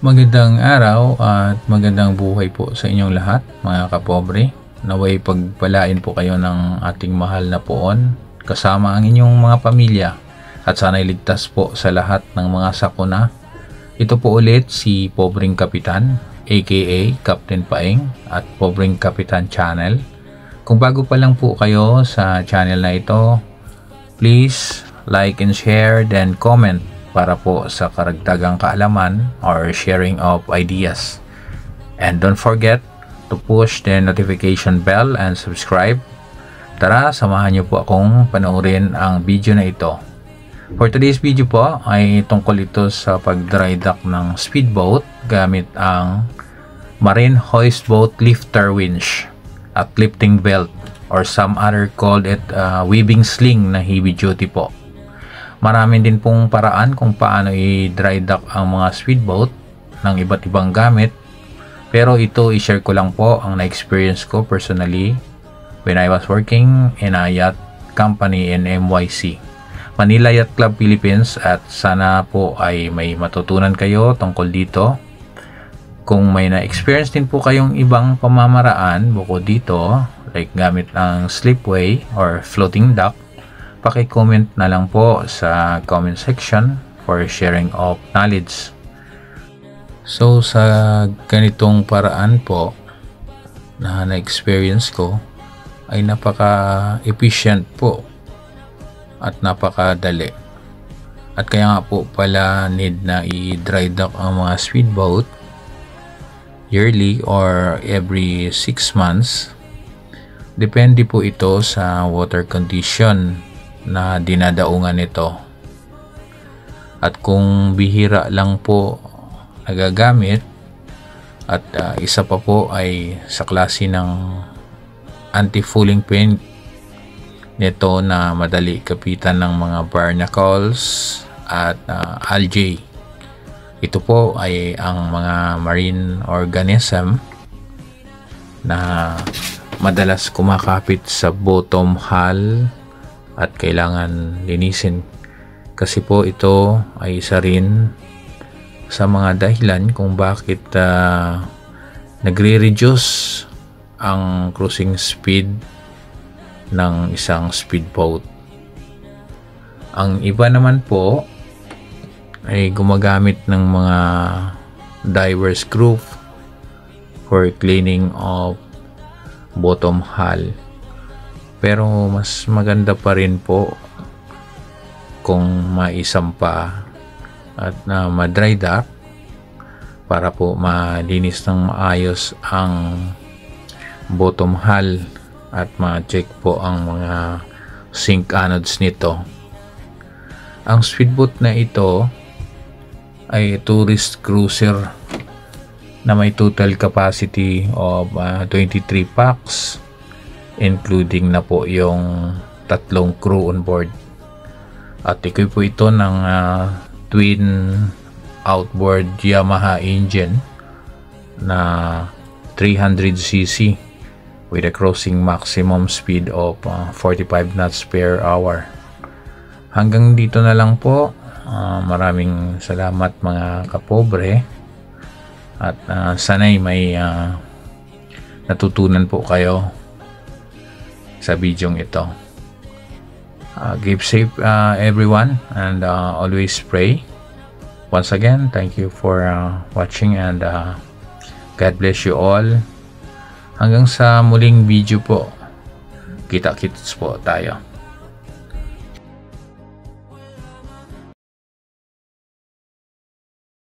Magandang araw at magandang buhay po sa inyong lahat, mga kapobre. Naway pagpalain po kayo ng ating mahal na poon kasama ang inyong mga pamilya at sana'y ligtas po sa lahat ng mga sakuna. Ito po ulit si Pobreng Kapitan aka Captain Paeng at Pobreng Kapitan Channel. Kung bago pa lang po kayo sa channel na ito, please like and share, then comment para po sa karagdagang kaalaman or sharing of ideas. And don't forget to push the notification bell and subscribe. Tara, samahan niyo po akong panoorin ang video na ito. For today's video po ay tungkol ito sa pag-dry dock ng speedboat gamit ang Marine Hoist Boat Lifter Winch at lifting belt, or some other called it weaving sling na heavy duty po. Marami din pong paraan kung paano i-dry dock ang mga speedboat ng iba't ibang gamit. Pero ito i-share ko lang po ang na-experience ko personally when I was working in a yacht company in MYC, Manila Yacht Club, Philippines, at sana po ay may matutunan kayo tungkol dito. Kung may na-experience din po kayong ibang pamamaraan bukod dito, like gamit ang slipway or floating dock, paki-comment na lang po sa comment section for sharing of knowledge. So sa ganitong paraan po na na-experience ko ay napaka-efficient po at napakadali. At kaya nga po pala need na i-dry dock ang mga speedboat yearly or every 6 months. Depende po ito sa water condition na dinadaungan nito. At kung bihira lang po nagagamit at isa pa po ay sa klase ng anti-fouling paint nito na madali kapitan ng mga barnacles at algae. Ito po ay ang mga marine organism na madalas kumakapit sa bottom hull at kailangan linisin, kasi po ito ay isa rin sa mga dahilan kung bakit nagre-reduce ang cruising speed ng isang speedboat. Ang iba naman po ay gumagamit ng mga divers group for cleaning of bottom hull. Pero mas maganda pa rin po kung maisampa at ma-dry dock para po malinis ng maayos ang bottom hull at ma-check po ang mga sink anodes nito. Ang speedboat na ito ay tourist cruiser na may total capacity of 23 packs, including na po yung 3 crew on board. At equip po ito ng twin outboard Yamaha engine na 300cc with a cruising maximum speed of 45 knots per hour. Hanggang dito na lang po. Maraming salamat mga kapobre, at sana'y may natutunan po kayo sa bidyong ito. Keep safe everyone, and always pray. Once again, thank you for watching, and God bless you all. Hanggang sa muling video po. Kita-kits po tayo.